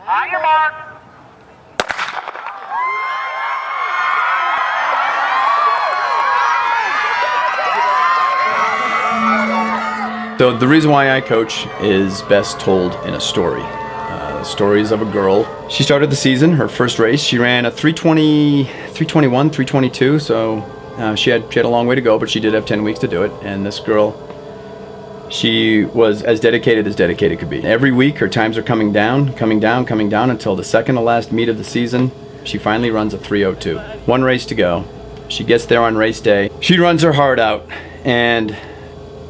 On your mark. So the reason why I coach is best told in a story. Stories of a girl. She started the season, her first race, she ran a 320, 321, 322, so she had a long way to go, but she did have 10 weeks to do it. And this girl, she was as dedicated could be. Every week her times are coming down until the second to last meet of the season. She finally runs a 302. One race to go. She gets there on race day. She runs her heart out, and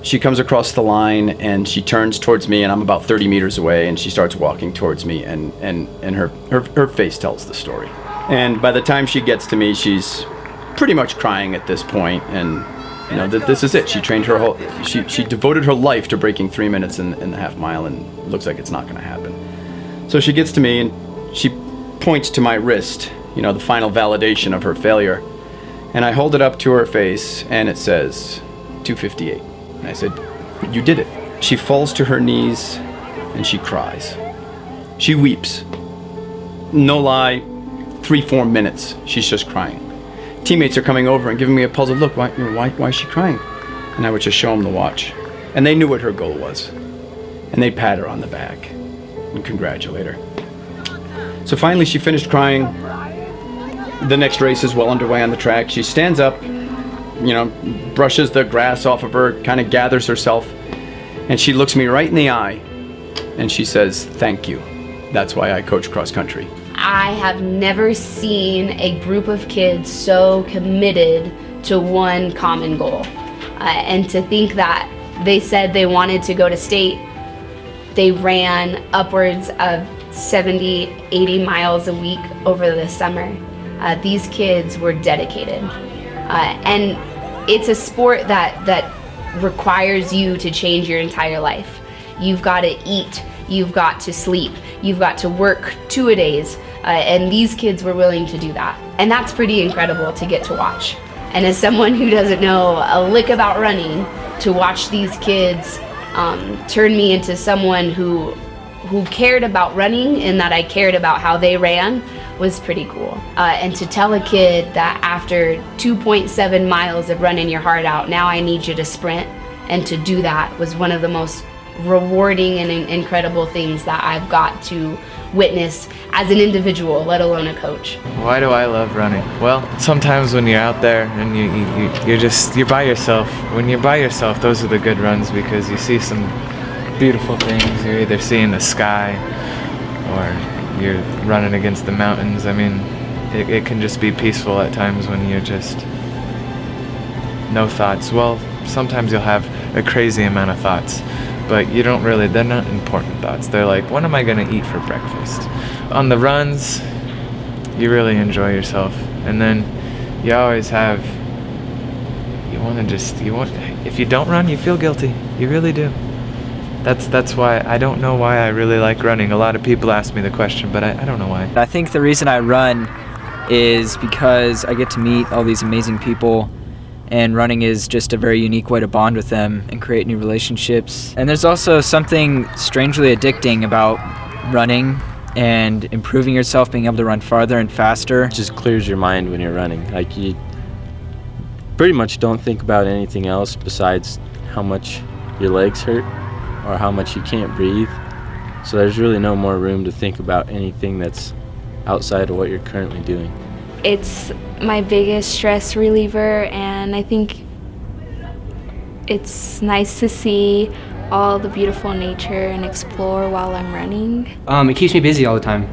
she comes across the line and she turns towards me, and I'm about 30 meters away, and she starts walking towards me, and her face tells the story. And by the time she gets to me, she's pretty much crying at this point, and you know this is it. She trained her whole, she devoted her life to breaking 3 minutes in the half mile, and it looks like it's not going to happen. So she gets to me and she points to my wrist, you know, the final validation of her failure, and I hold it up to her face and it says 258. And I said, "You did it." She falls to her knees and she cries. She weeps. No lie, 3-4 minutes, she's just crying. Teammates are coming over and giving me a puzzled look. Why is she crying? And I would just show them the watch. And they knew what her goal was. And they'd pat her on the back and congratulate her. So finally she finished crying. The next race is well underway on the track. She stands up, you know, brushes the grass off of her, kind of gathers herself, and she looks me right in the eye and she says, "Thank you. That's why I coach cross country." I have never seen a group of kids so committed to one common goal. And to think that they said they wanted to go to state, they ran upwards of 70, 80 miles a week over the summer. These kids were dedicated. And it's a sport that requires you to change your entire life. You've got to eat, you've got to sleep, you've got to work 2-a-days, and these kids were willing to do that. And that's pretty incredible to get to watch. And as someone who doesn't know a lick about running, to watch these kids turn me into someone who cared about running and that I cared about how they ran was pretty cool. And to tell a kid that after 2.7 miles of running your heart out, now I need you to sprint, and to do that was one of the most rewarding and incredible things that I've got to witness as an individual, let alone a coach. Why do I love running? Well, sometimes when you're out there and you're by yourself. When you're by yourself, those are the good runs, because you see some beautiful things. You're either seeing the sky or you're running against the mountains. I mean, it can just be peaceful at times when you're just no thoughts. Well, sometimes you'll have a crazy amount of thoughts, but they're not important thoughts. They're like, what am I gonna eat for breakfast? On the runs, you really enjoy yourself. And then you always have, if you don't run, you feel guilty. You really do. That's why, I don't know why I really like running. A lot of people ask me the question, but I don't know why. I think the reason I run is because I get to meet all these amazing people, and running is just a very unique way to bond with them and create new relationships. And there's also something strangely addicting about running and improving yourself, being able to run farther and faster. It just clears your mind when you're running. Like, you pretty much don't think about anything else besides how much your legs hurt or how much you can't breathe. So there's really no more room to think about anything that's outside of what you're currently doing. It's my biggest stress reliever, and I think it's nice to see all the beautiful nature and explore while I'm running. It keeps me busy all the time.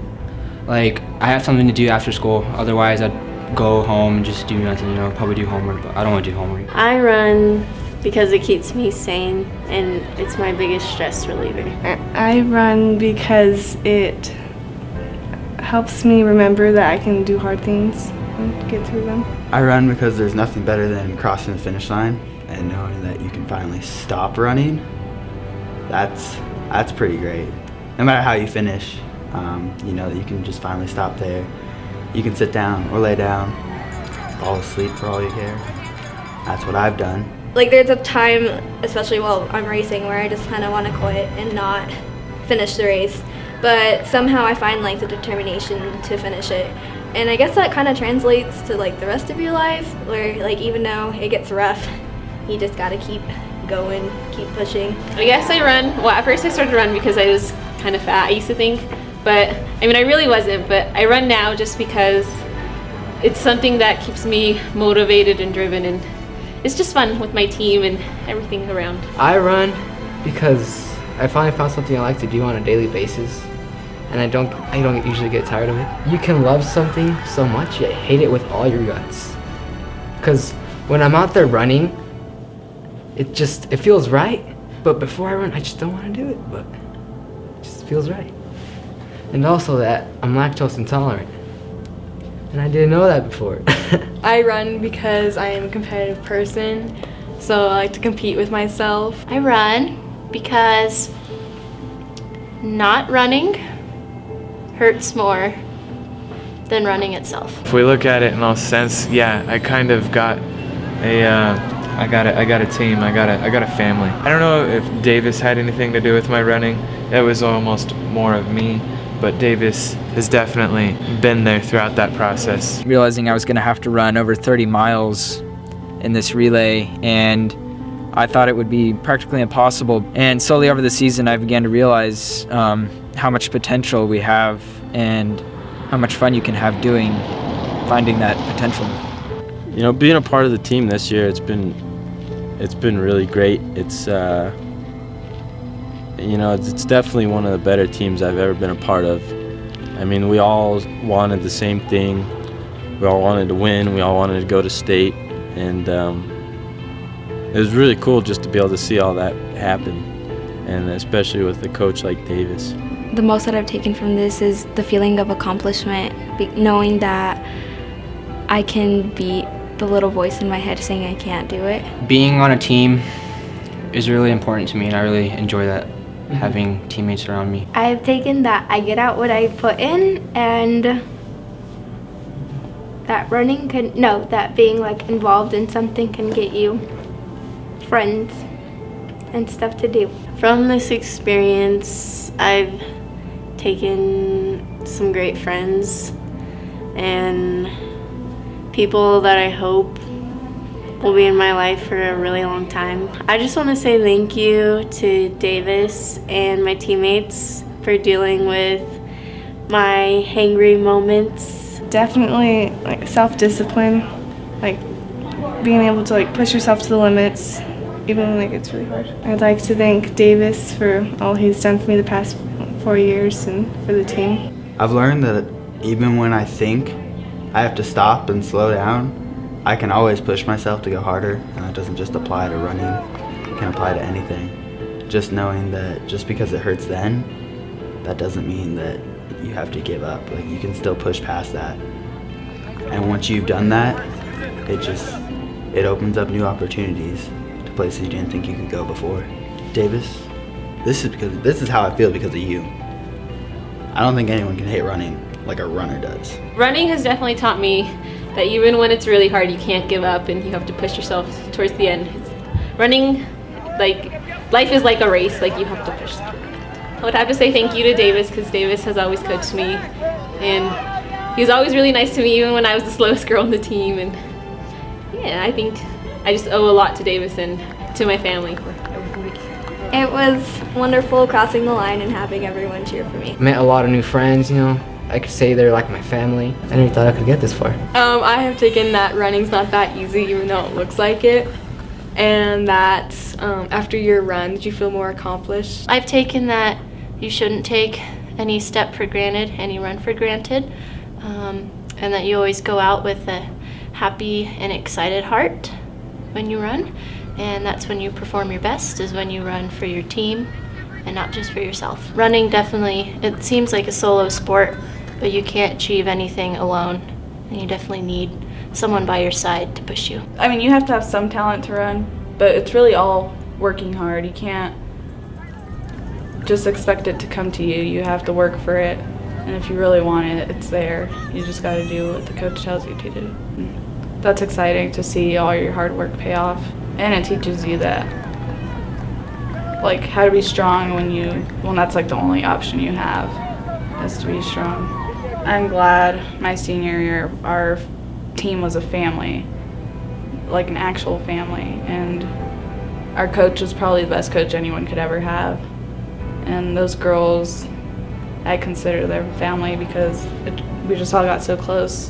Like, I have something to do after school, otherwise I'd go home and just do nothing, probably do homework, but I don't want to do homework. I run because it keeps me sane, and it's my biggest stress reliever. I run because it helps me remember that I can do hard things and get through them. I run because there's nothing better than crossing the finish line and knowing that you can finally stop running. That's pretty great. No matter how you finish, you know that you can just finally stop there. You can sit down or lay down, fall asleep for all you care. That's what I've done. Like, there's a time, especially while I'm racing, where I just kind of want to quit and not finish the race. but somehow I find like the determination to finish it. And I guess that kind of translates to like the rest of your life, where like even though it gets rough, you just gotta keep going, keep pushing. I guess I run, well at first I started to run because I was kind of fat, I used to think, but I mean I really wasn't, but I run now just because it's something that keeps me motivated and driven, and it's just fun with my team and everything around. I run because I finally found something I like to do on a daily basis, and I don't usually get tired of it. You can love something so much yet hate it with all your guts. Because when I'm out there running, it feels right, but before I run, I just don't want to do it, but it just feels right. And also that I'm lactose intolerant, and I didn't know that before. I run because I am a competitive person, so I like to compete with myself. I run because not running hurts more than running itself. If we look at it in all sense, yeah, I kind of got I got a team, I got a family. I don't know if Davis had anything to do with my running. It was almost more of me, but Davis has definitely been there throughout that process. Realizing I was gonna have to run over 30 miles in this relay, and I thought it would be practically impossible. And slowly over the season, I began to realize how much potential we have and how much fun you can have finding that potential. You know, being a part of the team this year, it's been really great. It's you know, it's definitely one of the better teams I've ever been a part of. I mean, we all wanted the same thing. We all wanted to win. We all wanted to go to state, and it was really cool just to be able to see all that happen, and especially with a coach like Davis. The most that I've taken from this is the feeling of accomplishment, knowing that I can beat the little voice in my head saying I can't do it. Being on a team is really important to me, and I really enjoy that, having teammates around me. I've taken that I get out what I put in, and that being like involved in something can get you friends and stuff to do. From this experience, I've taken some great friends and people that I hope will be in my life for a really long time. I just want to say thank you to Davis and my teammates for dealing with my hangry moments. Definitely like self-discipline, like being able to like push yourself to the limits even when it gets really hard. I'd like to thank Davis for all he's done for me the past 4 years and for the team. I've learned that even when I think I have to stop and slow down, I can always push myself to go harder, and that doesn't just apply to running, it can apply to anything. Just knowing that just because it hurts then, that doesn't mean that you have to give up. Like, you can still push past that. And once you've done that, it opens up new opportunities to places you didn't think you could go before. Davis, this is how I feel because of you. I don't think anyone can hate running like a runner does. Running has definitely taught me that even when it's really hard, you can't give up and you have to push yourself towards the end. Running, like, life is like a race, like you have to push through it. I would have to say thank you to Davis, because Davis has always coached me, and he was always really nice to me even when I was the slowest girl on the team. And yeah, I think I just owe a lot to Davis and to my family. It was wonderful crossing the line and having everyone cheer for me. Met a lot of new friends, you know. I could say they're like my family. I never thought I could get this far. I have taken that running's not that easy, even though it looks like it, and that after your runs you feel more accomplished. I've taken that you shouldn't take any step for granted, any run for granted, and that you always go out with a happy and excited heart when you run, and that's when you perform your best, is when you run for your team and not just for yourself. Running definitely, it seems like a solo sport, but you can't achieve anything alone, and you definitely need someone by your side to push you. I mean, you have to have some talent to run, but it's really all working hard. You can't just expect it to come to you. You have to work for it, and if you really want it, it's there. You just got to do what the coach tells you to do. And that's exciting to see all your hard work pay off, and it teaches you that, like, how to be strong when that's like the only option you have. is to be strong. I'm glad my senior year our team was a family, like an actual family, and our coach was probably the best coach anyone could ever have. And those girls, I consider their family because we just all got so close.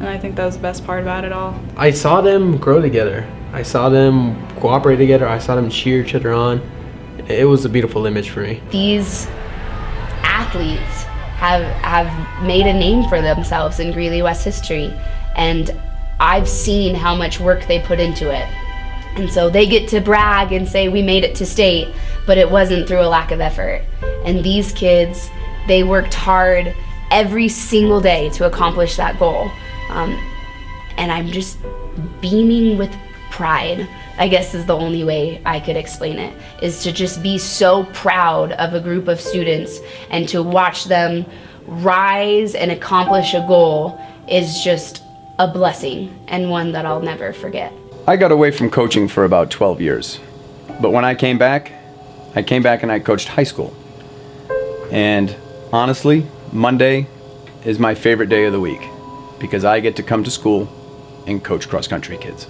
And I think that was the best part about it all. I saw them grow together. I saw them cooperate together. I saw them cheer each other on. It was a beautiful image for me. These athletes have made a name for themselves in Greeley West history, and I've seen how much work they put into it. And so they get to brag and say we made it to state, but it wasn't through a lack of effort. And these kids, they worked hard every single day to accomplish that goal. And I'm just beaming with pride, I guess is the only way I could explain it, is to just be so proud of a group of students, and to watch them rise and accomplish a goal is just a blessing, and one that I'll never forget. I got away from coaching for about 12 years. But when I came back and I coached high school. And honestly, Monday is my favorite day of the week because I get to come to school and coach cross-country kids.